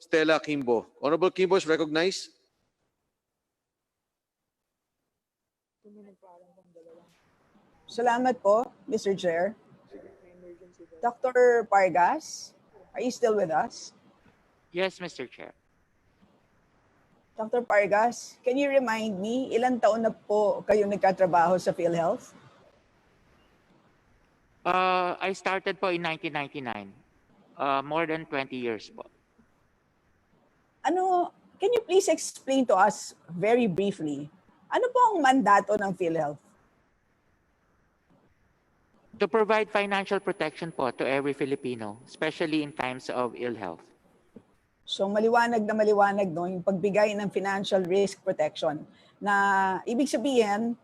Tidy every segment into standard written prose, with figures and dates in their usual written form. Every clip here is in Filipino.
Stella Quimbo. Honorable Quimbo is recognized. Salamat po, Mr. Chair. Dr. Pargas, are you still with us? Yes, Mr. Chair. Dr. Pargas, can you remind me, ilang taon na po kayo nagkatrabaho sa Philhealth? I started po in 1999. More than 20 years po. Can you please explain to us very briefly, ano po ang mandato ng Philhealth? To provide financial protection po to every Filipino, especially in times of ill health. So maliwanag na maliwanag no, yung pagbigay ng financial risk protection na ibig sabihin,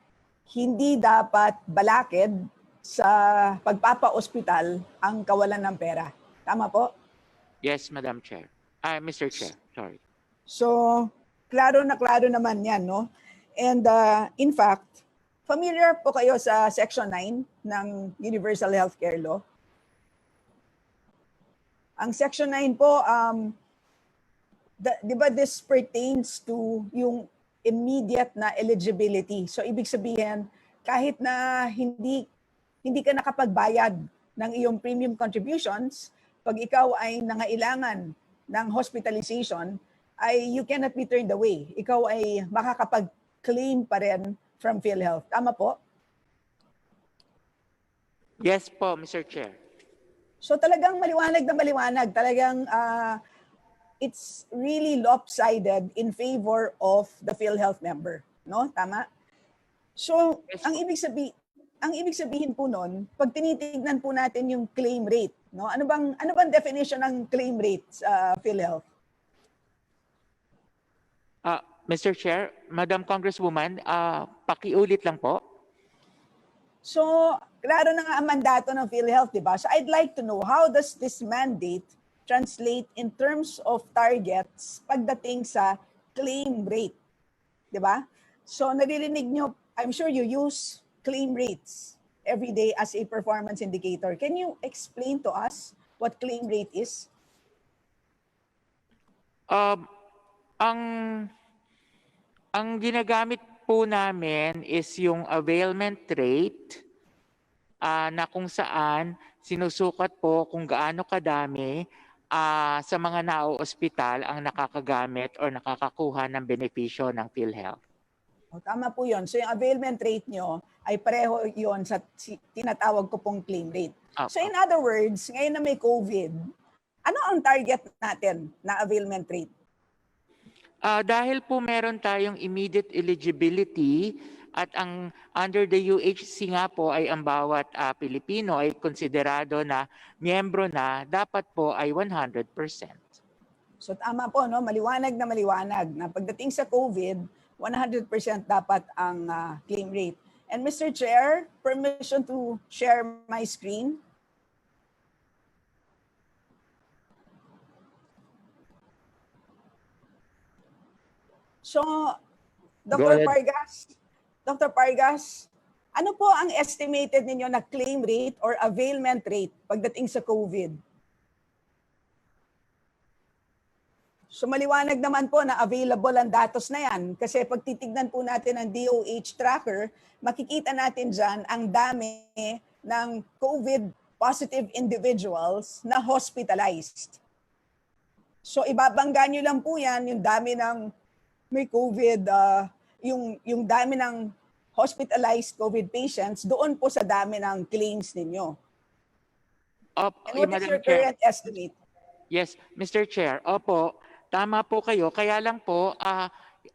hindi dapat balakid sa pagpapa-ospital ang kawalan ng pera. Tama po? Yes, Madam Chair. Mr. Chair, sorry. So, klaro na klaro naman yan, no? And in fact, familiar po kayo sa Section 9 ng Universal Healthcare Law? Ang Section 9 po, di ba this pertains to yung immediate na eligibility. So, ibig sabihin, kahit na hindi ka nakapagbayad ng iyong premium contributions, pag ikaw ay nangailangan ng hospitalization, ay you cannot be turned away. Ikaw ay makakapag-claim pa rin from Philhealth. Tama po? Yes po, Mr. Chair. So talagang maliwanag na maliwanag. Talagang it's really lopsided in favor of the Philhealth member. No? Tama? So, Yes, ang ibig sabihin po nun, pag tinitignan po natin yung claim rate, no? Ano bang definition ng claim rate sa Philhealth? Mr. Chair, Madam Congresswoman, pakiulit lang po. So, klaro na nga ang mandato ng Philhealth, di ba? So, I'd like to know, how does this mandate translate in terms of targets pagdating sa claim rate? Di ba? So, naririnig nyo, I'm sure you use claim rates every day as a performance indicator. Can you explain to us what claim rate is? Ang ginagamit po namin is yung availment rate na kung saan sinusukat po kung gaano kadami sa mga nao-ospital ang nakakagamit or nakakakuha ng benepisyo ng PhilHealth. Tama po yun. So yung availment rate nyo ay pareho yun sa tinatawag ko pong claim rate. So in other words, ngayon na may COVID, ano ang target natin na availment rate? Dahil po meron tayong immediate eligibility at ang under the UHC nga po ay ang bawat Pilipino ay konsiderado na miyembro na, dapat po ay 100%. So tama po, no? Maliwanag na pagdating sa COVID, 100% dapat ang claim rate. And Mr. Chair, permission to share my screen. So, Dr. Pargas, ano po ang estimated ninyo na claim rate or availment rate pagdating sa COVID? So maliwanag naman po na available ang datos na yan kasi pag titignan po natin ang DOH tracker, makikita natin dyan ang dami ng COVID positive individuals na hospitalized. So ibabangga nyo lang po yan, yung dami ng may COVID, yung dami ng hospitalized COVID patients doon po sa dami ng claims ninyo. And what is your current estimate? Yes, Mr. Chair. Opo, tama po kayo. Kaya lang po,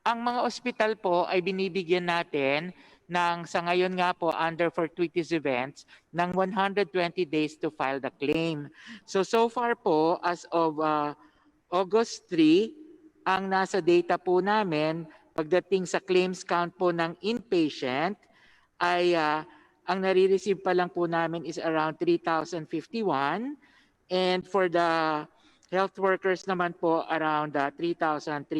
ang mga ospital po ay binibigyan natin ng, sa ngayon nga po, under fortuitous events, ng 120 days to file the claim. So far po, as of August 3, ang nasa data po namin, pagdating sa claims count po ng inpatient, ay ang nare-receive pa lang po namin is around 3,051. And for the health workers naman po, around 3,338.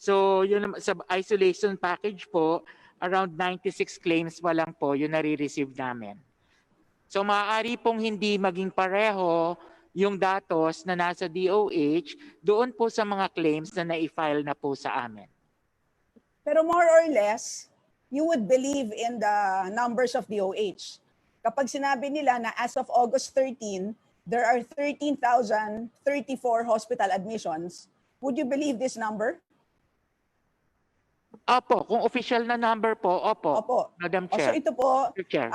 So yun, sa isolation package po, around 96 claims pa lang po yung nare-receive namin. So maaari pong hindi maging pareho yung datos na nasa DOH doon po sa mga claims na na-file na po sa amin. Pero more or less, you would believe in the numbers of DOH. Kapag sinabi nila na as of August 13, there are 13,034 hospital admissions, would you believe this number? Opo, kung official na number po, opo, Opo. Madam So Chair. ito po, Mr. Chair.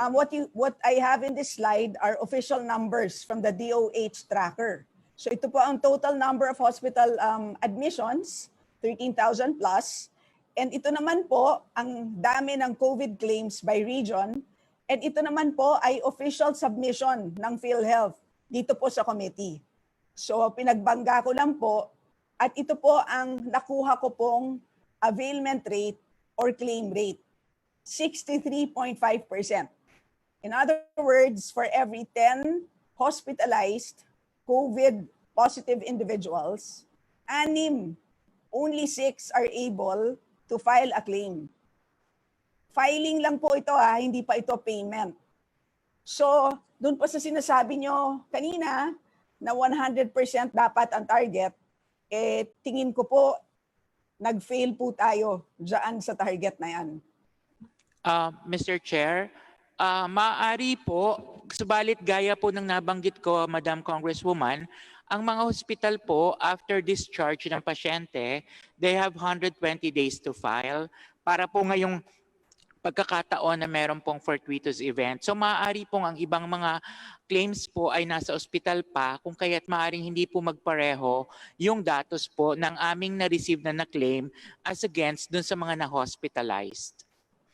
what I have in this slide are official numbers from the DOH tracker. So ito po ang total number of hospital admissions, 13,000 plus. And ito naman po ang dami ng COVID claims by region. And ito naman po ay official submission ng Philhealth dito po sa committee. So pinagbangga ko lang po at ito po ang nakuha ko pong availment rate or claim rate, 63.5%. In other words, for every 10 hospitalized COVID positive individuals, only 6 are able to file a claim. Filing lang po ito hindi pa ito payment. So, doon po sa sinasabi nyo kanina na 100% dapat ang target, tingin ko po nag-fail po tayo dyan sa target na yan. Mr. Chair, maaari po, subalit gaya po ng nabanggit ko, Madam Congresswoman, ang mga hospital po, after discharge ng pasyente, they have 120 days to file para po ngayong pagkakataon na meron pong fortuitous event. So maaari pong ang ibang mga claims po ay nasa ospital pa kung kaya't maaaring hindi po magpareho yung datos po ng aming na-receive na na-claim as against dun sa mga na-hospitalized.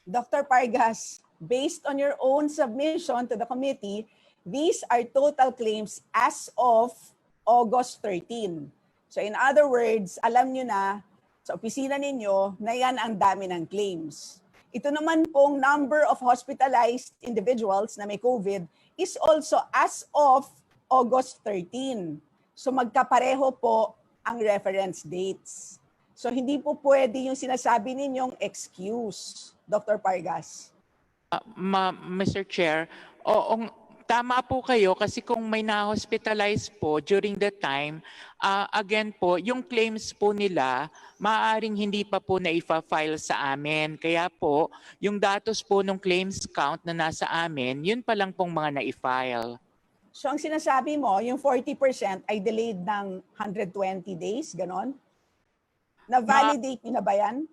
Dr. Pargas, based on your own submission to the committee, these are total claims as of August 13. So in other words, alam nyo na sa opisina ninyo na yan ang dami ng claims. Ito naman pong number of hospitalized individuals na may COVID is also as of August 13. So magkapareho po ang reference dates. So hindi po pwede yung sinasabi ninyong excuse, Dr. Pargas. Mr. Chair, tama po kayo kasi kung may na-hospitalize po during the time, again po, yung claims po nila, maaaring hindi pa po na-file sa amin. Kaya po, yung datos po ng claims count na nasa amin, yun pa lang pong mga na-file. So ang sinasabi mo, yung 40% ay delayed ng 120 days, ganon? Na-validate nyo na ba yan?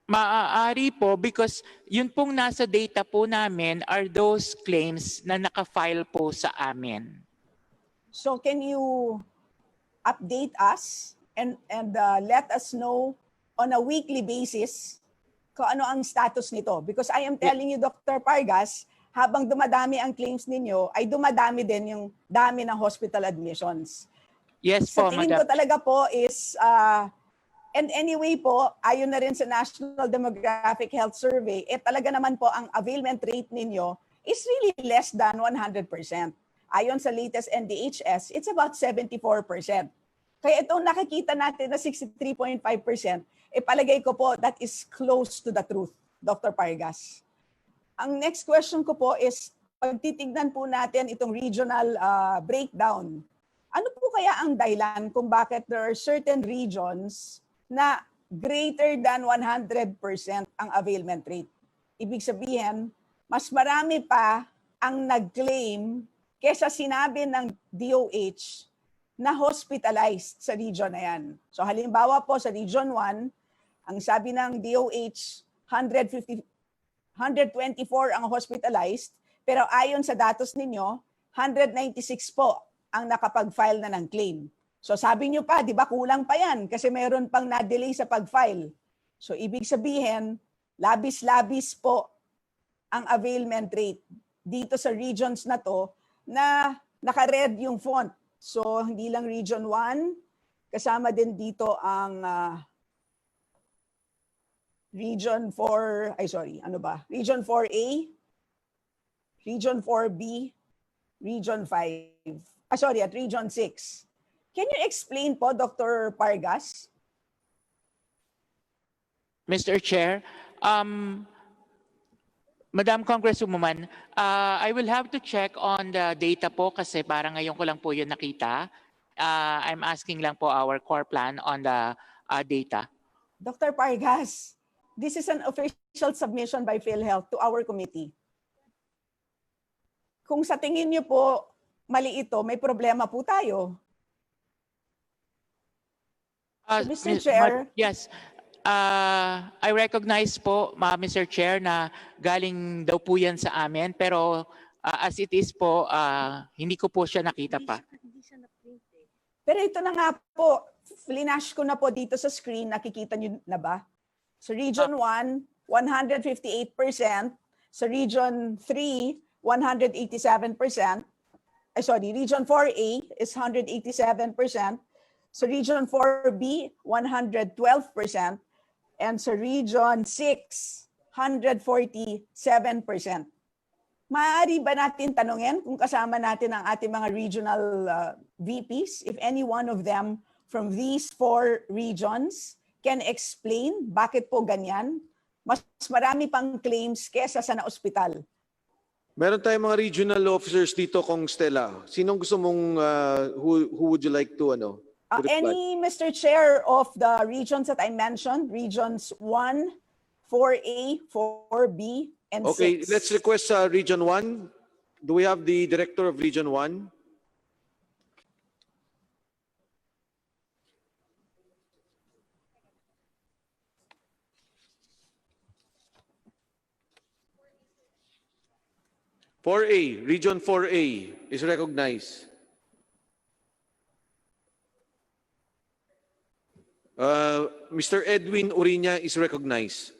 Maaari po because yun pong nasa data po namin are those claims na nakafile po sa amin. So can you update us and let us know on a weekly basis kung ano ang status nito? Because I am telling you, Dr. Pargas, habang dumadami ang claims ninyo, ay dumadami din yung dami ng hospital admissions. Yes Sa po, tingin Madam. ko talaga po is, and anyway po, ayon na rin sa National Demographic Health Survey, talaga naman po ang availment rate ninyo is really less than 100%. Ayon sa latest NDHS, it's about 74%. Kaya itong nakikita natin na 63.5%, palagay ko po that is close to the truth, Dr. Pargas. Ang next question ko po is, pagtitignan po natin itong regional breakdown, ano po kaya ang dahilan kung bakit there are certain regions na greater than 100% ang availment rate? Ibig sabihin, mas marami pa ang nag-claim kesa sinabi ng DOH na hospitalized sa region na yan. So halimbawa po sa Region 1, ang sabi ng DOH, 124 ang hospitalized, pero ayon sa datos ninyo, 196 po ang nakapag-file na ng claim. So sabi nyo pa, di ba kulang pa yan kasi meron pang na-delay sa pag-file. So ibig sabihin, labis-labis po ang availment rate dito sa regions na to na naka-red yung font. So hindi lang Region 1, kasama din dito ang Region 4, Region 4A, Region 4B, Region 5, at Region 6. Can you explain po, Dr. Pargas? Mr. Chair, Madam Congresswoman, I will have to check on the data po kasi parang ngayon ko lang po yun nakita. I'm asking lang po our core plan on the data. Dr. Pargas, this is an official submission by Philhealth to our committee. Kung sa tingin niyo po mali ito, may problema po tayo. So, Mr. Chair. Yes. I recognize po, Mr. Chair, na galing daw po yan sa amin. Pero as it is po, hindi ko po siya nakita pa. Pero ito na nga po, flinash ko na po dito sa screen. Nakikita niyo na ba? So Region 1, 158%. Sa Region 3, 187%. Region 4A is 187%. Sa Region 4B, 112%. And sa Region 6, 147%. Maaari ba natin tanungin kung kasama natin ang ating mga regional VPs, if any one of them from these 4 regions can explain bakit po ganyan? Mas marami pang claims kesa sa na-ospital. Meron tayong mga regional officers dito, Kong Stella. Sinong gusto mong, who would you like to, to reply? Any, Mr. Chair, of the regions that I mentioned, regions 1, 4A, 4B, and 6. Okay, let's request Region 1. Do we have the director of Region 1? Region 4A is recognized. Mr. Edwin Uriña is recognized.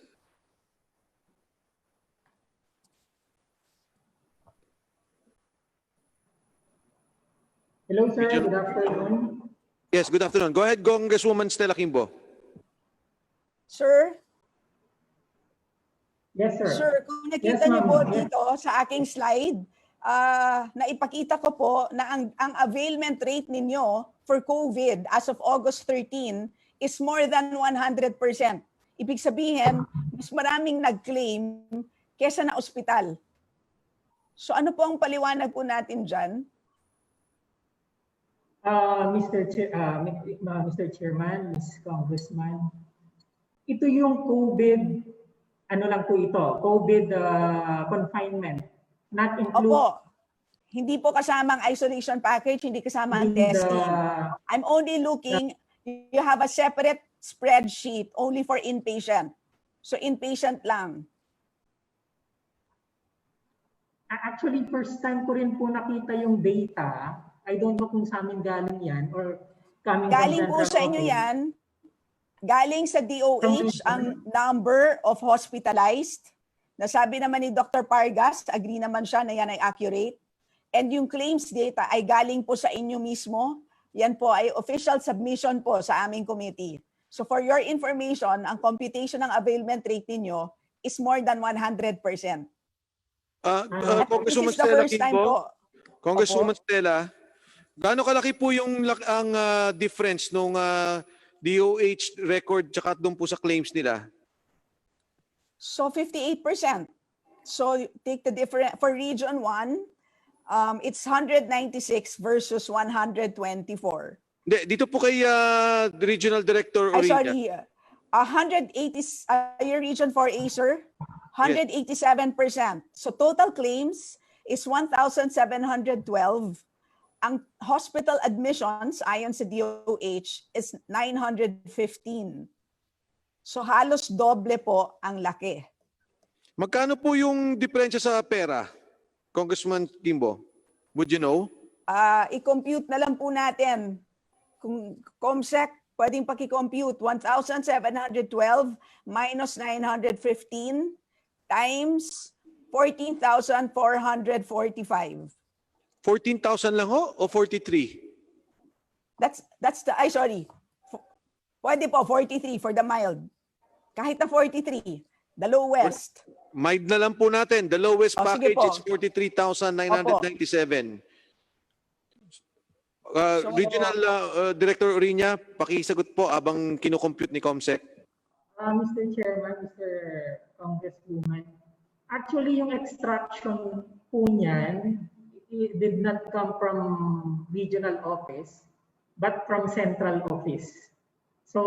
Hello, sir. Good afternoon. Yes, good afternoon. Go ahead, Congresswoman Stella Quimbo. Sir? Yes, sir. Sir, kung nakita niyo po dito sa aking slide, naipakita ko po na ang availment rate ninyo for COVID as of August 13 is more than 100%. Ibig sabihin, mas maraming nag-claim kesa na ospital. So ano po ang paliwanag po natin dyan? Mr. Chairman, Ms. Congressman, ito yung COVID, ano lang po ito, COVID confinement, not include. Opo, hindi po kasama ang isolation package, hindi kasama ang testing. I'm only looking, you have a separate spreadsheet only for inpatient. So inpatient lang. Actually, first time ko rin po nakita yung data. I don't know kung sa amin galing yan or coming galing from po sa inyo yan. Galing sa DOH ang number of hospitalized. Nasabi naman ni Dr. Pargas, agree naman siya na yan ay accurate. And yung claims data ay galing po sa inyo mismo. Yan po ay official submission po sa aming committee. So for your information, ang computation ng availment rate ninyo is more than 100%. Congresswoman Stella Quimbo, Congresswoman Stella, gaano kalaki po yung ang difference nung DOH record tsaka doon po sa claims nila? So 58%. So take the difference for Region 1, it's 196 versus 124. Hindi, dito po kay Regional Director Uriña. Sorry, 180, your Region 4A, sir, 187%. So total claims is 1,712. Ang hospital admissions ayon sa DOH is 915. So halos doble po ang laki. Magkano po yung diferensya sa pera, Congressman Quimbo? Would you know? I-compute na lang po natin. Kung COMSEC, pwedeng paki-compute 1,712 minus 915 times 14,445. 14,000 lang ho o 43? That's the, pwede po 43 for the mild. Kahit na 43, the lowest. Mild na lang po natin. The lowest package is 43,997. Regional Director Uriña, pakisagot po abang kinocompute ni COMSEC. Mr. Chairman, Mr. Congresswoman, Actually, yung extraction po niyan, it did not come from regional office, but from central office. So,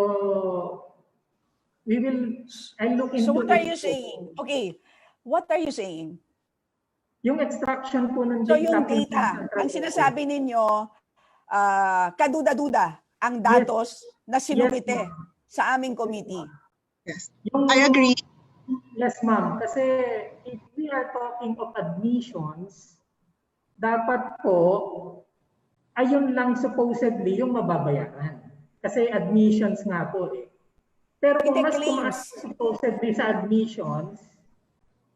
I'll look into So what are it you po. saying? Okay, what are you saying? Yung extraction po ng So data yung from data, central ang office. sinasabi ninyo, kaduda-duda ang Yes. datos na sinumite Yes, sa aming committee. Yes. Yung, I agree. Yes, ma'am. Kasi if we are talking of admissions, dapat po, ayun lang supposedly yung mababayaran. Kasi admissions nga po eh. Pero kung Hindi, mas claims. tumaas supposedly sa admissions,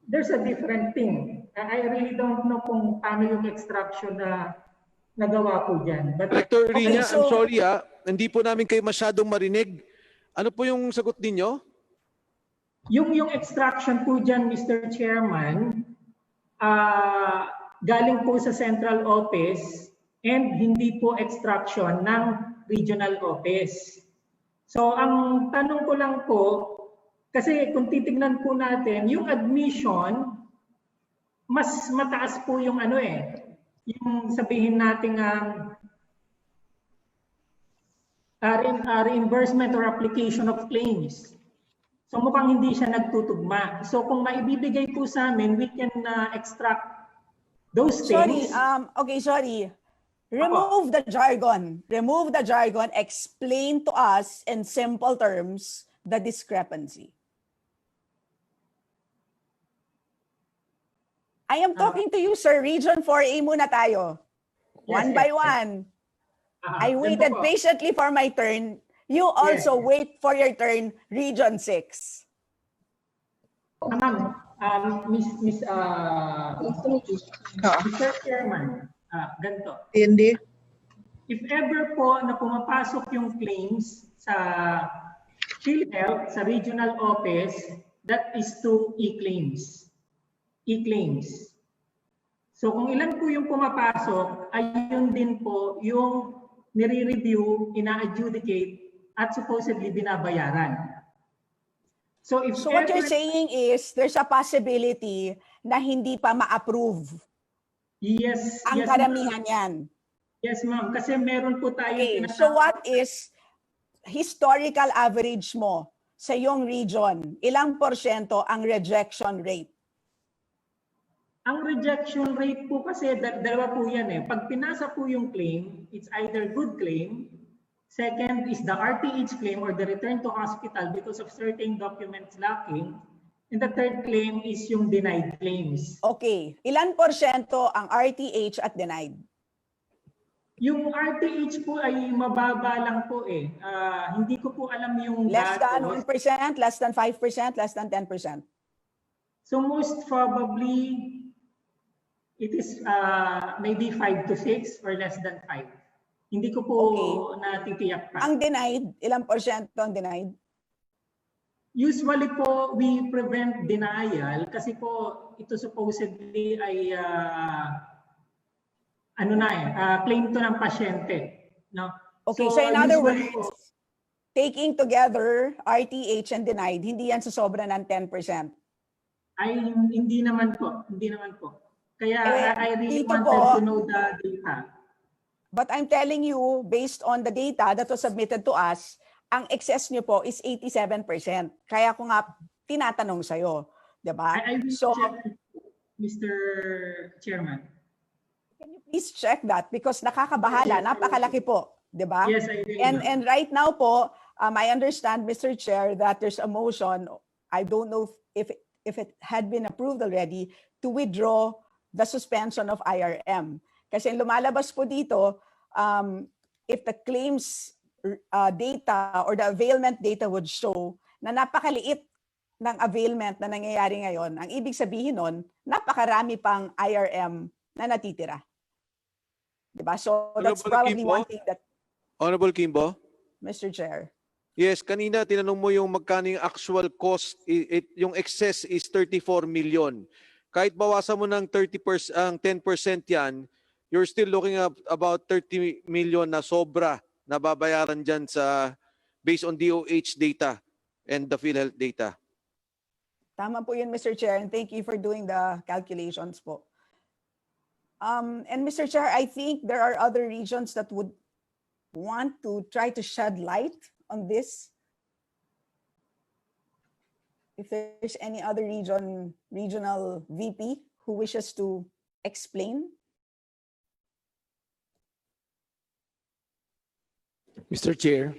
there's a different thing. I really don't know kung paano yung extraction na nagawa po dyan. But Director Okay, Rina, I'm so- sorry hindi po namin kayo masyadong marinig. Ano po yung sagot ninyo? yung extraction po dyan, Mr. Chairman, galing po sa central office and hindi po extraction ng regional office. So ang tanong ko lang po, kasi kung titignan po natin, yung admission, mas mataas po yung yung sabihin natin reimbursement or application of claims. So mukhang hindi siya nagtutugma. So kung maibibigay po sa amin, we can extract those Sorry, things. okay, sorry. Remove the jargon. Remove the jargon. Explain to us in simple terms the discrepancy. I am talking to you, sir. Region 4A muna tayo. One by one. I waited patiently for my turn. You also wait for your turn, Region 6. Ma'am, Mr. Chairman, ganito. Hindi. If ever po na pumapasok yung claims sa Philhealth, sa regional office, that is to e-claims. E-claims. So kung ilan po yung pumapasok, ayun din po yung nire-review, ina-adjudicate, at supposedly binabayaran. So what you're saying is there's a possibility na hindi pa ma-approve yes, ang yes, karamihan yan. yes, ma'am. Kasi meron po tayo. Okay, so what is historical average mo sa iyong region? Ilang porsyento ang rejection rate? Ang rejection rate po kasi, dalawa po yan eh. Pag pinasa po yung claim, it's either good claim. Second is the RTH claim or the return to hospital because of certain documents lacking. And the third claim is yung denied claims. Okay, ilan porsyento ang RTH at denied? Yung RTH po ay mababa lang po eh. Hindi ko po alam yung Less than datos. 1%, less than 5%, less than 10%? So most probably, it is maybe 5 to 6 or less than 5. Hindi ko po natitiyak pa. Ang denied, ilang porsyento ang denied? Usually po, we prevent denial kasi po ito supposedly ay claim to ng pasyente. No? Okay, so in other usually words, po, taking together RTH and denied, hindi yan sasobra ng 10%. ay hindi naman po. Hindi naman po. Kaya I really dito wanted po, to know the data. but I'm telling you, based on the data that was submitted to us, ang excess nyo po is 87%. Kaya ko nga tinatanong sa'yo. Diba? I will So, check, Mr. Chairman. can you please check that? Because nakakabahala, napakalaki po. Diba? Yes, I will. And right now po, I understand, Mr. Chair, that there's a motion, I don't know if it had been approved already, to withdraw the suspension of IRM. Kasi lumalabas po dito, if the claims data or the availment data would show na napakaliit ng availment na nangyayari ngayon, ang ibig sabihin nun, napakarami pang IRM na natitira. Diba? So that's Honorable probably Quimbo? one thing that, Honorable Quimbo? Mr. Chair. Yes, kanina tinanong mo yung magkano yung actual cost, yung excess is 34 million. Kahit bawasan mo ng 30%, ang 10% yan, you're still looking at about 30 million na sobra na babayaran dyan based on DOH data and the Philhealth data. Tama po yun, Mr. Chair, and thank you for doing the calculations po. And Mr. Chair, I think there are other regions that would want to try to shed light on this. If there's any other regional VP who wishes to explain. Mr. Chair.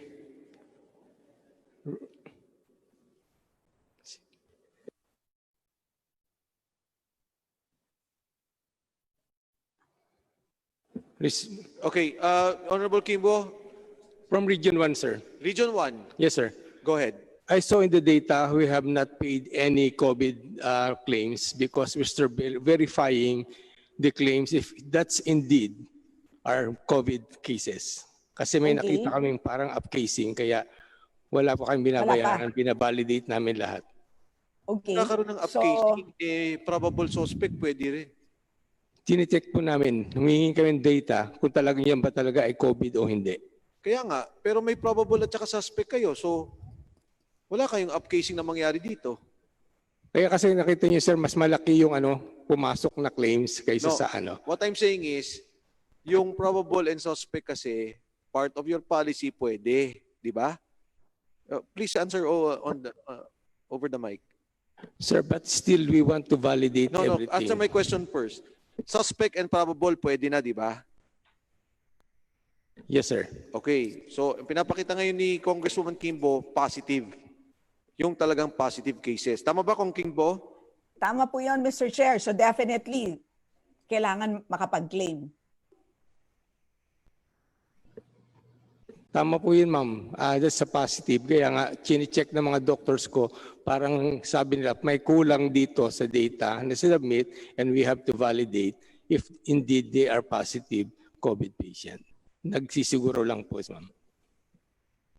Okay, Honorable Quimbo, From Region 1, sir. Region 1, Yes, sir. go ahead. I saw in the data we have not paid any COVID claims because we're still verifying the claims if that's indeed are COVID cases. Kasi may Okay. nakita kaming parang upcasing kaya wala pa kami binabayaran, binabalidate namin lahat. Okay. Nagkakaroon ng upcasing, probable suspect pwede rin. Tinicheck po namin, humingi kami ng data kung talagang yan ba talaga ay COVID o hindi. Kaya nga, pero may probable at saka suspect kayo. So, wala kayong upcasing na mangyari dito. Kaya kasi nakita niyo sir, mas malaki yung pumasok na claims kaysa No. sa What I'm saying is, yung probable and suspect kasi, part of your policy pwede, di ba? Please answer over the mic. Sir, but still we want to validate No, everything. answer my question first. Suspect and probable pwede na, di ba? Yes, sir. Okay. So, pinapakita ngayon ni Congresswoman Quimbo, positive. Yung talagang positive cases. Tama ba, Kong Quimbo? Tama po yun, Mr. Chair. So definitely, kailangan makapag-claim. Tama po yun, ma'am. That's a positive. Kaya nga, chine-check ng mga doctors ko, parang sabi nila, may kulang dito sa data na sinubmit and we have to validate if indeed they are positive COVID patient. Nagsisiguro lang po, ma'am.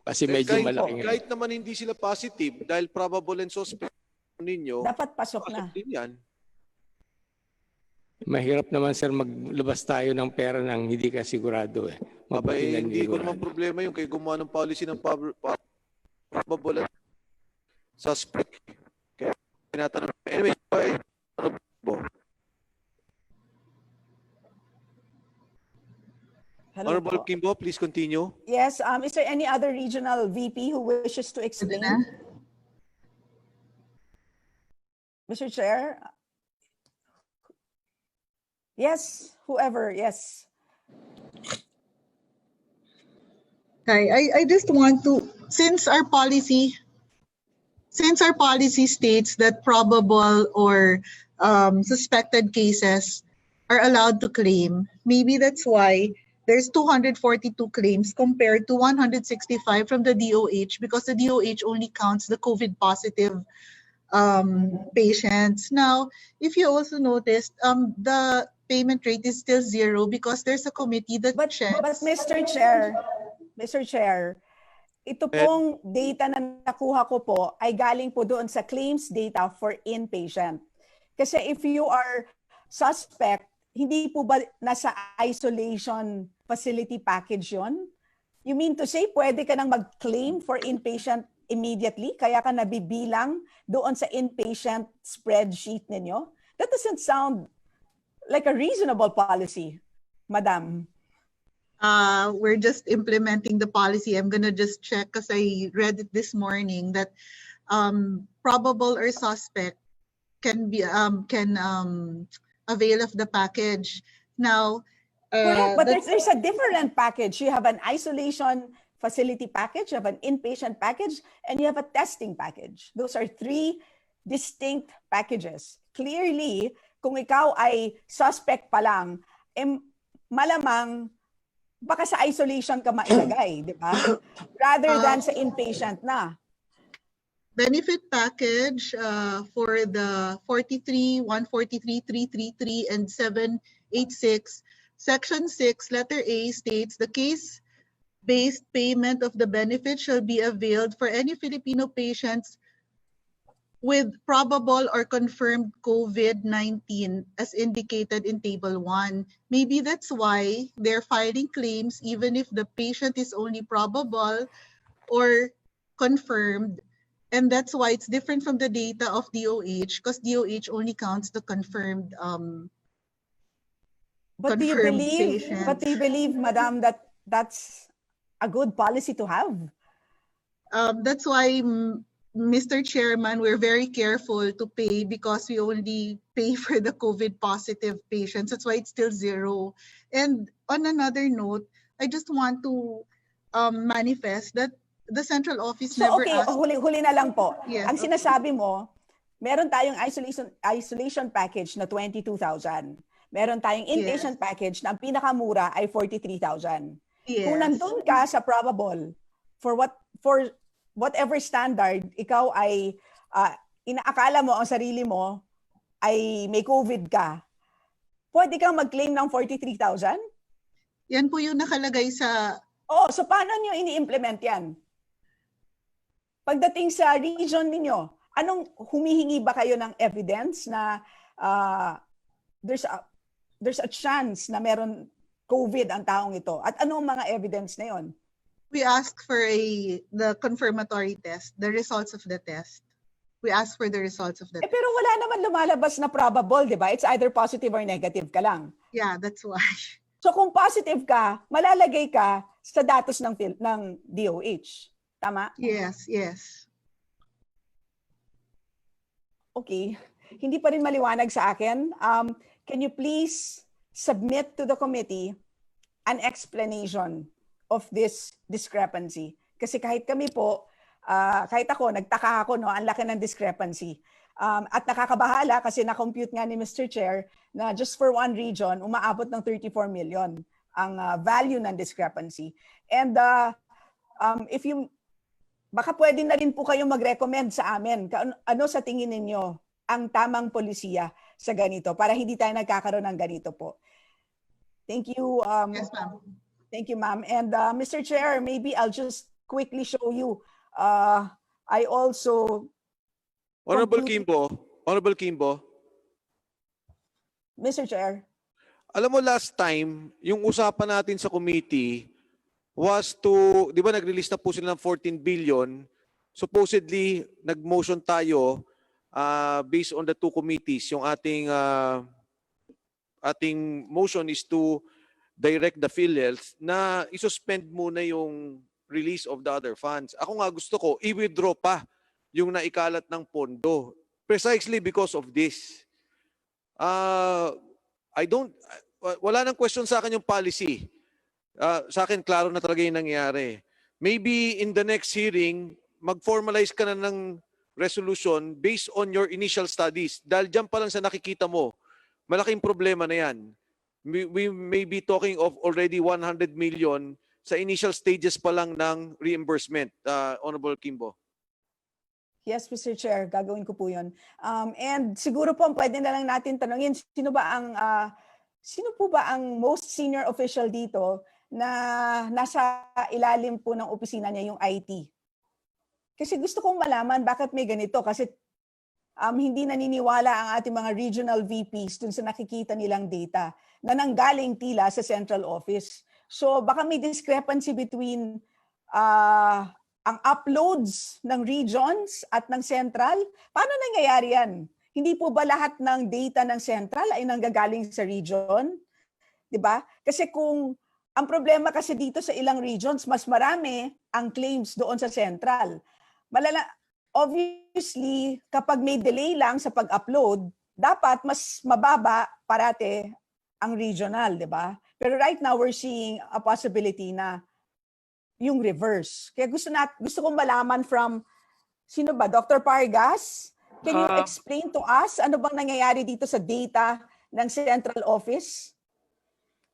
Kasi medyo malaki. Kahit naman hindi sila positive, dahil probable and suspect ninyo, Dapat pasok na. din yan. Mahirap naman, sir, maglabas tayo ng pera nang hindi ka sigurado. Hindi ko naman problema yung kay gumawa ng policy ng probable and suspect. Kaya tinatanong. Anyway, Hello Honorable po. Quimbo, please continue. Yes, is there any other regional VP who wishes to explain? Mr. Chair? Yes, whoever, yes. Hi, I just want to, since our policy states that probable or suspected cases are allowed to claim, maybe that's why there's 242 claims compared to 165 from the DOH, because the DOH only counts the COVID positive patients. Now, if you also noticed, the payment rate is still 0 because there's a committee that checks. But Mr. Chair, ito pong data na nakuha ko po ay galing po doon sa claims data for inpatient. Kasi if you are suspect, hindi po ba nasa isolation facility package yon? You mean to say pwede ka nang mag-claim for inpatient immediately, kaya ka nabibilang doon sa inpatient spreadsheet ninyo? That doesn't sound like a reasonable policy, Madam. We're just implementing the policy. I'm gonna just check because I read it this morning that probable or suspect can avail of the package. Now, correct, but there's a different package. You have an isolation facility package, you have an inpatient package, and you have a testing package. Those are 3 distinct packages. Clearly, kung ikaw ay suspect pa lang, malamang baka sa isolation ka mailagay, di ba? Rather than sa inpatient na. Benefit package for the 43, 143, 333, and 786. Section 6, letter A states the case-based payment of the benefit shall be availed for any Filipino patients with probable or confirmed COVID-19 as indicated in Table 1. Maybe that's why they're filing claims even if the patient is only probable or confirmed. And that's why it's different from the data of DOH, because DOH only counts the confirmed But do you confirmed believe, patients. Madam, that that's a good policy to have? That's why, Mr. Chairman, we're very careful to pay because we only pay for the COVID positive patients. That's why it's still zero. And on another note, I just want to manifest that the central office So never okay, asked. huli na lang po. Yes, Ang okay. sinasabi mo, meron tayong isolation package na 22,000. Meron tayong inpatient package na ang pinakamura ay 43,000. Kung Yes. nandun ka sa probable, for whatever standard, ikaw ay inaakala mo ang sarili mo ay may COVID ka, pwede kang mag-claim ng 43,000? Yan po yung nakalagay sa... Oh, so paano nyo ini-implement yan? Pagdating sa region ninyo, humihingi ba kayo ng evidence na there's a chance na meron COVID ang taong ito? At anong mga evidence na yon? We ask for the confirmatory test, the results of the test. We ask for the results of the test. Pero wala naman lumalabas na probable, di ba? It's either positive or negative ka lang. Yeah, that's why. So kung positive ka, malalagay ka sa datos ng DOH. Tama? Yes, yes. Okay. Hindi pa rin maliwanag sa akin. Can you please submit to the committee an explanation of this discrepancy? Kasi kahit kami po, kahit ako, nagtaka ako, no, ang laki ng discrepancy. At nakakabahala kasi na-compute nga ni Mr. Chair na just for one region, umaabot ng 34 million ang value ng discrepancy. And baka pwede na rin po kayong mag-recommend sa amin. Ano sa tingin ninyo ang tamang polisiya sa ganito para hindi tayo nagkakaroon ng ganito po? Thank you. Yes, ma'am. Thank you, ma'am. And Mr. Chair, maybe I'll just quickly show you. I also... Honorable Quimbo, Mr. Chair. alam mo last time, yung usapan natin sa committee was to, di ba nag-release na po sila ng 14 billion, supposedly nag-motion tayo based on the two committees. Yung ating motion is to direct the Philhealth na isuspend muna yung release of the other funds. Ako nga gusto ko, i-withdraw pa yung naikalat ng pondo. Precisely because of this. Wala nang question sa akin yung policy. Sa akin, klaro na talaga yung nangyari. Maybe in the next hearing, mag-formalize ka na ng resolution based on your initial studies. Dahil dyan pa lang sa nakikita mo, malaking problema na yan. We may be talking of already 100 million sa initial stages pa lang ng reimbursement, Honorable Quimbo. Yes, Mr. Chair, gagawin ko po yun. And siguro po, pwede na lang natin tanungin, sino po ba ang most senior official dito na nasa ilalim po ng opisina niya, yung IT? Kasi gusto kong malaman bakit may ganito. Kasi hindi naniniwala ang ating mga regional VPs dun sa nakikita nilang data na nanggaling tila sa central office. So baka may discrepancy between ang uploads ng regions at ng central. Paano nangyayari yan? Hindi po ba lahat ng data ng central ay nanggagaling sa region? 'Di ba? Kasi kung ang problema kasi dito sa ilang regions, mas marami ang claims doon sa central. Obviously, kapag may delay lang sa pag-upload, dapat mas mababa parate ang regional, 'di ba? Pero right now we're seeing a possibility na yung reverse. Kaya gusto kong malaman from sino ba? Dr. Pargas? Can you explain to us ano bang nangyayari dito sa data ng central office?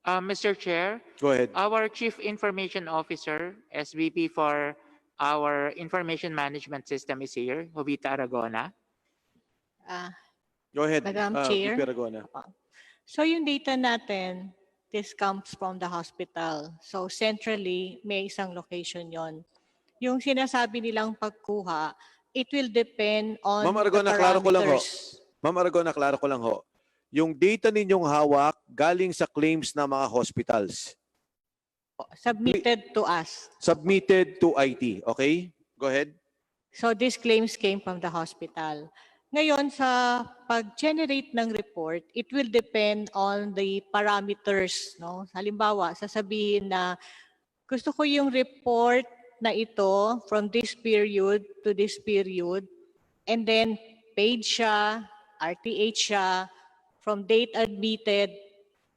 Mr. Chair, Go ahead. our Chief Information Officer, SVP for our Information Management System is here, Jovita Aragona. Go ahead, Madam Chair. VP Aragona. So yung data natin, this comes from the hospital. So centrally, may isang location yon. Yung sinasabi nilang pagkuha, it will depend on Ma'am Aragona, the klaro ko lang ho. parameters. Ma'am Aragona, klaro ko lang ho. Yung data ninyong hawak galing sa claims ng mga hospitals. Submitted to us. Submitted to IT. Okay? Go ahead. So these claims came from the hospital. Ngayon, sa pag-generate ng report, it will depend on the parameters. No? Halimbawa, sasabihin na gusto ko yung report na ito from this period to this period, and then paid siya, RTH siya, from date admitted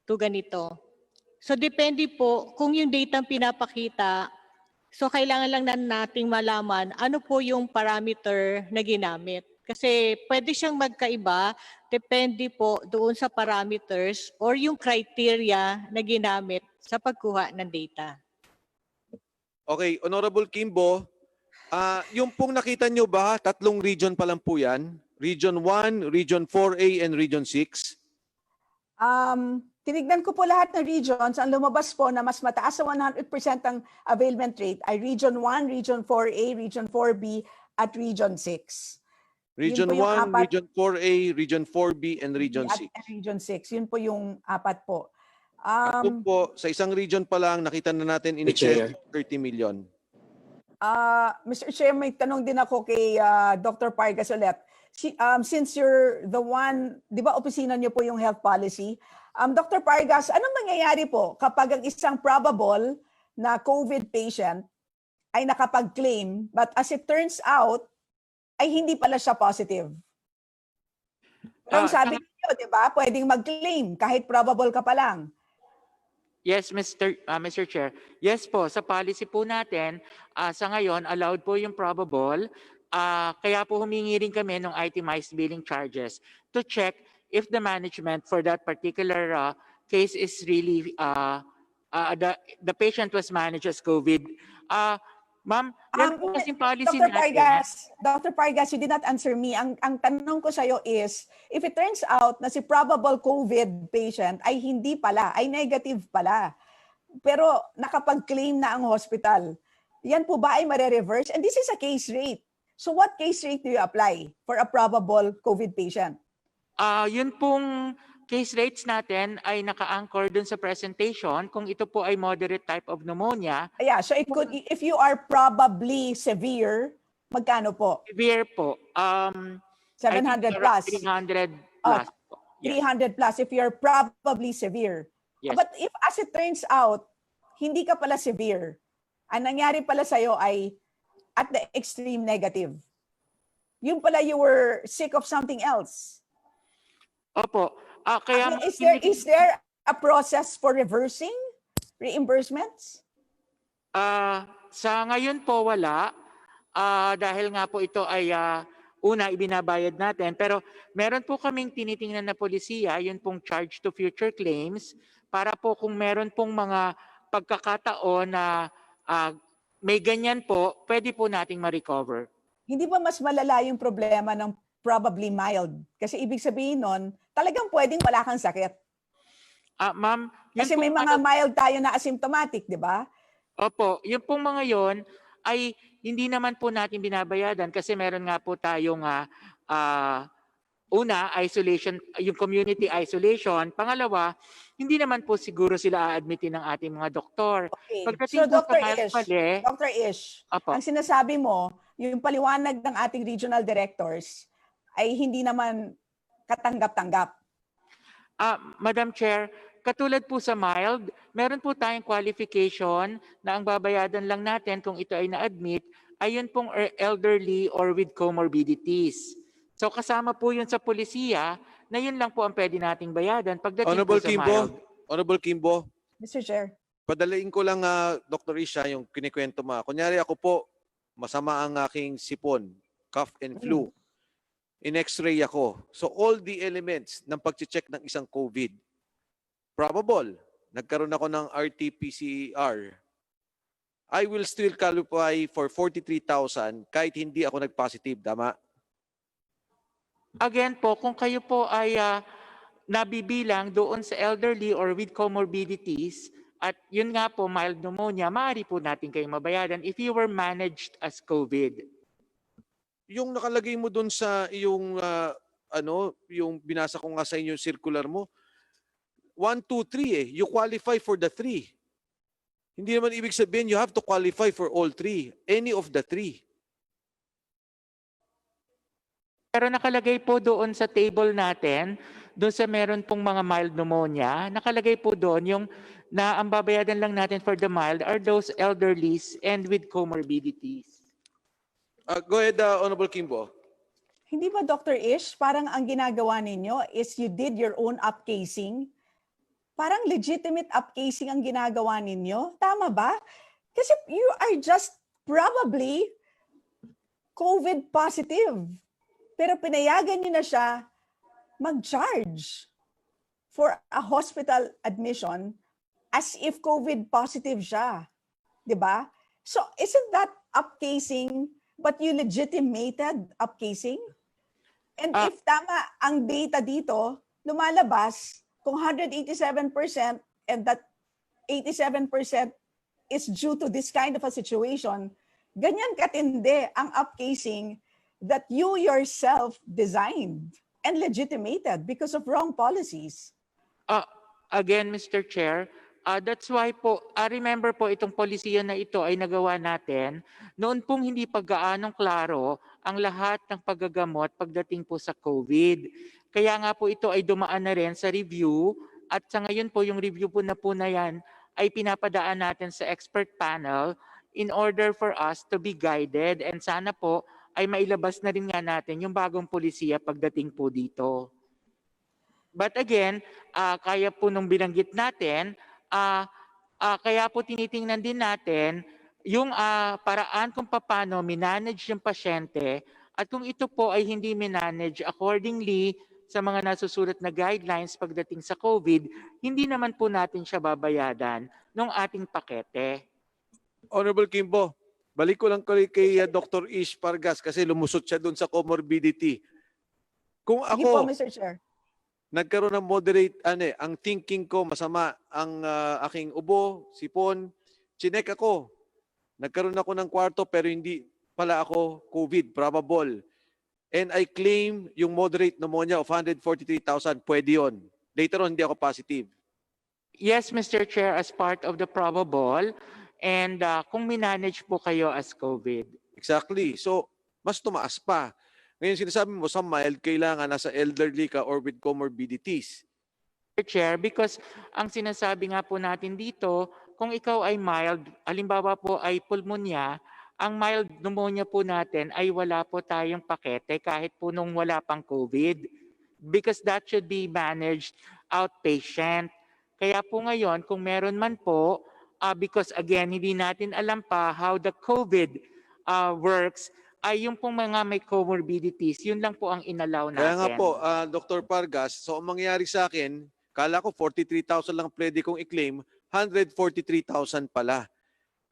to ganito. So depende po kung yung data ang pinapakita, so kailangan lang nating malaman ano po yung parameter na ginamit. Kasi pwede siyang magkaiba, depende po doon sa parameters or yung criteria na ginamit sa pagkuha ng data. Okay, Honorable Quimbo, yung pong nakita nyo ba, tatlong region pa lang po yan? Region 1, Region 4A, and Region 6? Tinignan ko po lahat ng regions. Ang lumabas po na mas mataas sa 100% ang availment rate ay Region 1, Region 4A, Region 4B, at Region 6. Region Yun po yung 1, apat. Region 4A, Region 4B, and Region 6. At Region 6. Yun po yung apat po. At doon po, sa isang region pa lang, nakita na natin in excess of 30 million. Mr. Chair, may tanong din ako kay Dr. Pargas ulit. Since you're the one, di ba opisina niyo po yung health policy, Dr. Pargas, anong mangyayari po kapag ang isang probable na COVID patient ay nakapag-claim, but as it turns out, ay hindi pala siya positive? Pero sabi niyo, di ba, pwedeng mag-claim kahit probable ka pa lang. Yes, Mr. Chair. Yes po, sa policy po natin, sa ngayon, allowed po yung probable. Kaya po humingi rin kami ng itemized billing charges to check if the management for that particular case is really, the patient was managed as COVID. Ma'am, yan po kasing policy natin. Dr. Pargas, you did not answer me. Ang tanong ko sa'yo is, if it turns out na si probable COVID patient ay hindi pala, ay negative pala, pero nakapag-claim na ang hospital, yan po ba ay mare-reverse? And this is a case rate. So what case rate do you apply for a probable COVID patient? Yun pong case rates natin ay naka-anchor dun sa presentation. Kung ito po ay moderate type of pneumonia. Yeah, so it could, if you are probably severe, magkano po? Severe po. 700 plus. 300 plus. 300 plus if you're probably severe. Yes. But if as it turns out, hindi ka pala severe, ang nangyari pala sa'yo ay at the extreme negative. Yung pala you were sick of something else. Opo. Kaya Is there a process for reversing reimbursements? Sa ngayon po wala. Dahil nga po ito ay una ibinabayad natin. Pero meron po kaming tinitingnan na polisiya, yun pong charge to future claims, para po kung meron pong mga pagkakataon na may ganyan po, pwede po nating ma-recover. Hindi ba mas malala yung problema ng probably mild? Kasi ibig sabihin nun, talagang pwedeng wala kang sakit. Ma'am, Kasi may mga mild tayo na asymptomatic, di ba? Opo, yung pong mga yon ay hindi naman po natin binabayadan kasi meron nga po tayong una, isolation, yung community isolation. Pangalawa, hindi naman po siguro sila a-admitin ng ating mga doktor. Okay. Pagdating So Dr. Ish, Opo. ang sinasabi mo, yung paliwanag ng ating regional directors ay hindi naman katanggap-tanggap. Madam Chair, katulad po sa mild, meron po tayong qualification na ang babayadan lang natin kung ito ay na-admit ay yun pong elderly or with comorbidities. So kasama po yun sa polisiya na yun lang po ang pwede nating bayadan pagdating Honorable po sa Quimbo, mild. Honorable Quimbo, Mr. Chair. padalain ko lang, Dr. Isha, yung kinikwento mo. Kunyari ako po, masama ang aking sipon, cough and flu. In x-ray ako. So all the elements ng pag-check ng isang COVID, probable, nagkaroon ako ng RT-PCR, I will still qualify for 43,000 kahit hindi ako nag-positive, tama? Again po, kung kayo po ay nabibilang doon sa elderly or with comorbidities, at yun nga po, mild pneumonia, maaari po natin kayong mabayaran if you were managed as COVID. Yung nakalagay mo doon sa iyong, yung binasa ko nga sa inyo circular mo, 1, 2, 3 eh. You qualify for the 3. Hindi naman ibig sabihin you have to qualify for all 3. Any of the 3. Pero nakalagay po doon sa table natin, doon sa meron pong mga mild pneumonia, nakalagay po doon yung na ang babayadan lang natin for the mild are those elderlies and with comorbidities. Go ahead, Honorable Quimbo. Hindi ba, Dr. Ish, parang ang ginagawa ninyo is you did your own upcasing? Parang legitimate upcasing ang ginagawa ninyo? Tama ba? Kasi you are just probably COVID positive. Pero pinayagan nyo na siya mag-charge for a hospital admission as if COVID positive siya. Diba? So isn't that upcasing but you legitimated upcasing? And if tama ang data dito, lumalabas kung 187% and that 87% is due to this kind of a situation, ganyan katindi ang upcasing that you yourself designed and legitimated because of wrong policies. Again, Mr. Chair, that's why po, remember po itong polisiya na ito ay nagawa natin noon pong hindi pa gaanong klaro ang lahat ng paggagamot pagdating po sa COVID. Kaya nga po ito ay dumaan na rin sa review at sa ngayon po yung review po na yan ay pinapadaan natin sa expert panel in order for us to be guided and sana po ay mailabas na rin nga natin yung bagong polisiya pagdating po dito. But again, kaya po nung binanggit natin, kaya po tinitingnan din natin yung paraan kung paano minanage yung pasyente at kung ito po ay hindi minanage accordingly sa mga nasusulat na guidelines pagdating sa COVID, hindi naman po natin siya babayadan ng ating pakete. Honorable Quimbo, balik ko lang kay Dr. Ish Pargas kasi lumusot siya doon sa comorbidity. Kung Sige po, ako, Mr. Chair. nagkaroon ng moderate, ang thinking ko masama, ang aking ubo, sipon, chinek ako. Nagkaroon ako ng kwarto pero hindi pala ako COVID, probable. And I claim yung moderate pneumonia of 143,000, pwede yun. Later on, hindi ako positive. Yes, Mr. Chair, as part of the probable, and kung minanage po kayo as COVID. Exactly. So, mas tumaas pa. Ngayon, sinasabi mo sa mild, kailangan nasa elderly ka or with comorbidities. Mr. Chair, because ang sinasabi nga po natin dito, kung ikaw ay mild, halimbawa po ay pulmonya, ang mild pneumonia po natin ay wala po tayong pakete kahit po nung wala pang COVID. Because that should be managed outpatient. Kaya po ngayon, kung meron man po, because again, hindi natin alam pa how the COVID works, ay yung pong mga may comorbidities, yun lang po ang inalaw natin. Kaya nga po, Dr. Pargas, so ang mangyari sa akin, kala ko 43,000 lang pwede kong i-claim, 143,000 pala.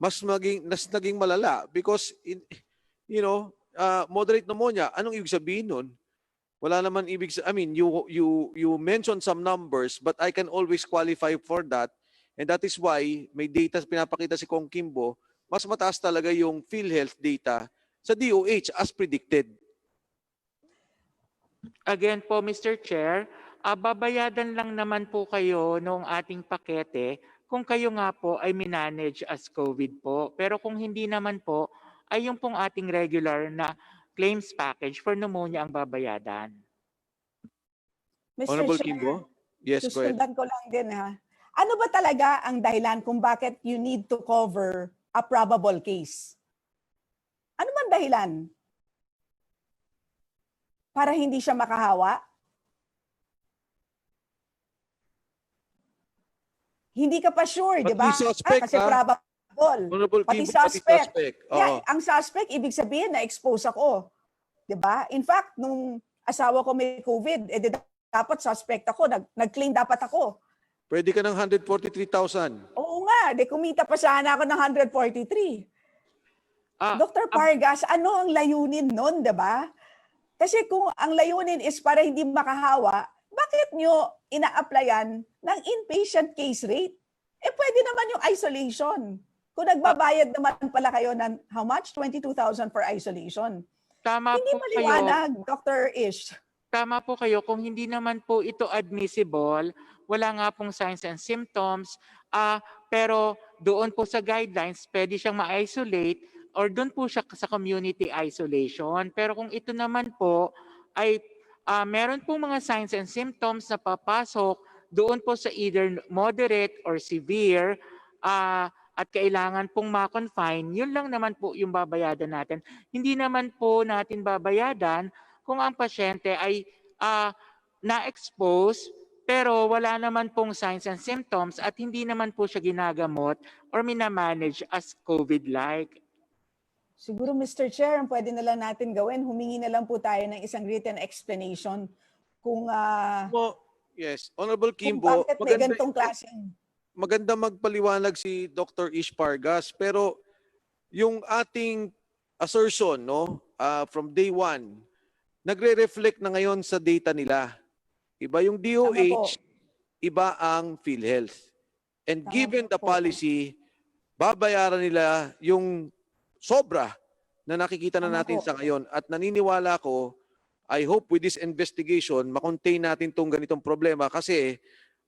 Mas naging malala because, moderate pneumonia, anong ibig sabihin nun? Wala naman ibig sabihin, I mean, you mentioned some numbers, but I can always qualify for that. And that is why may data pinapakita si Kong Quimbo, mas mataas talaga yung Philhealth data sa DOH as predicted. Again po, Mr. Chair, babayadan lang naman po kayo noong ating pakete kung kayo nga po ay minanage as COVID po. Pero kung hindi naman po, ay yung pong ating regular na claims package for pneumonia ang babayadan. Mr. Honorable Chair, Quimbo? Yes, go ahead. susundan ko lang din ha. Ano ba talaga ang dahilan kung bakit you need to cover a probable case? Ano man dahilan? Para hindi siya makahawa? Hindi ka pa sure, di ba? Pati suspect, Kasi probable. Honorable Pati Quimbo, pati suspect. suspect. Yeah, ang suspect, ibig sabihin na expose ako. Di ba? In fact, nung asawa ko may COVID, dapat suspect ako. Nag-claim dapat ako. Pwede ka ng 143,000. Oo nga, kumita pa sana ako ng 143. Dr. Pargas, ano ang layunin nun, di ba? Kasi kung ang layunin is para hindi makahawa, bakit nyo ina-applyan ng inpatient case rate? Pwede naman yung isolation. Kung nagbabayad naman pala kayo ng how much? 22,000 for isolation. Tama Hindi po maliwanag, kayo. Dr. Ish. Tama po kayo. Kung hindi naman po ito admissible, wala nga pong signs and symptoms, pero doon po sa guidelines, pwede siyang ma-isolate or doon po siya sa community isolation. Pero kung ito naman po ay meron pong mga signs and symptoms na papasok doon po sa either moderate or severe at kailangan pong ma-confine, yun lang naman po yung babayadan natin. Hindi naman po natin babayadan kung ang pasyente ay na-expose pero wala naman pong signs and symptoms at hindi naman po siya ginagamot or minamanage as COVID-like. Siguro, Mr. Chair, ang pwede na lang natin gawin, humingi na lang po tayo ng isang written explanation kung, Yes, Honorable kung Quimbo, bakit may ganitong klaseng. maganda magpaliwanag si Dr. Ish Pargas, pero yung ating assertion, no, from day one, nagre-reflect na ngayon sa data nila. Iba yung Tama po. DOH, iba ang Philhealth. And Tama given the po. policy, babayaran nila yung sobra na nakikita na Tama natin po. sa ngayon. At naniniwala ko, I hope with this investigation, makontain natin itong ganitong problema kasi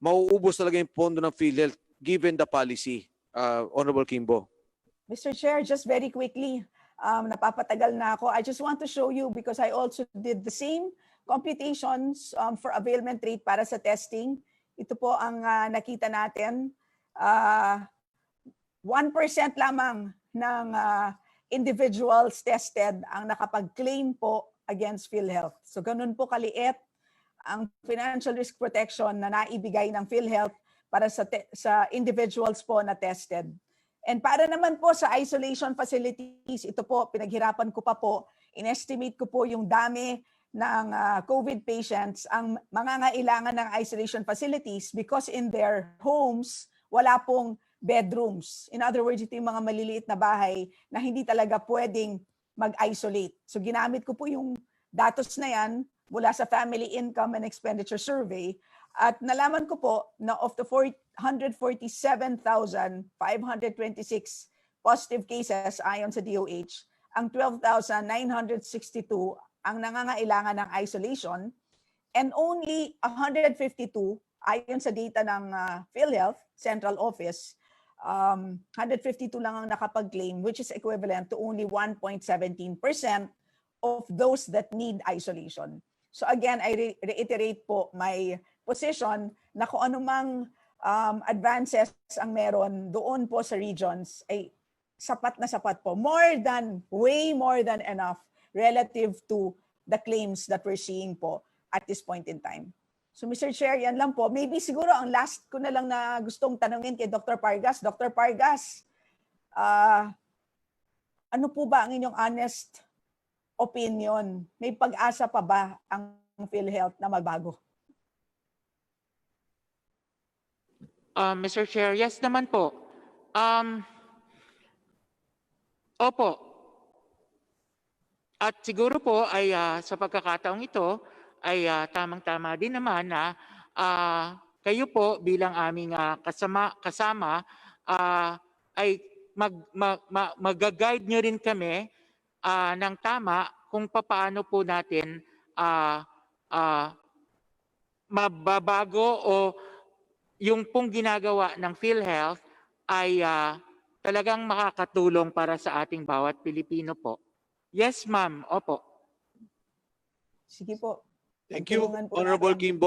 mauubos talaga yung pondo ng PhilHealth given the policy, Honorable Quimbo. Mr. Chair, just very quickly, napapatagal na ako. I just want to show you because I also did the same computations for availment rate para sa testing. Ito po ang nakita natin. 1% lamang ng individuals tested ang nakapag-claim po against PhilHealth. So ganun po kaliit ang financial risk protection na naibigay ng PhilHealth para sa individuals po na tested. And para naman po sa isolation facilities, ito po, pinaghirapan ko pa po, inestimate ko po yung dami ng COVID patients ang mangangailangan ng isolation facilities because in their homes, wala pong bedrooms. In other words, ito yung mga maliliit na bahay na hindi talaga pwedeng mag-isolate. So ginamit ko po yung datos na yan mula sa Family Income and Expenditure Survey at nalaman ko po na of the 147,526 positive cases ayon sa DOH, ang 12,962 ang nangangailangan ng isolation and only 152 ayon sa data ng PhilHealth Central Office, 152 lang ang nakapag-claim, which is equivalent to only 1.17% of those that need isolation. So again, I reiterate po my position na kung anumang advances ang meron doon po sa regions ay sapat na sapat po. Way more than enough relative to the claims that we're seeing po at this point in time. So Mr. Chair, yan lang po. Maybe siguro ang last ko na lang na gustong tanungin kay Dr. Pargas. Dr. Pargas, ano po ba ang inyong honest opinion? May pag-asa pa ba ang PhilHealth na magbago? Mr. Chair, yes naman po. Opo. At siguro po ay sa pagkakataong ito, ay tamang-tama din naman na kayo po bilang aming kasama ay mag-guide nyo rin kami ng tama kung paano po natin mababago o yung pong ginagawa ng PhilHealth ay talagang makakatulong para sa ating bawat Pilipino po. Yes, ma'am. Opo. Sige po. Thank you, Pagtulungan po Honorable natin. Quimbo.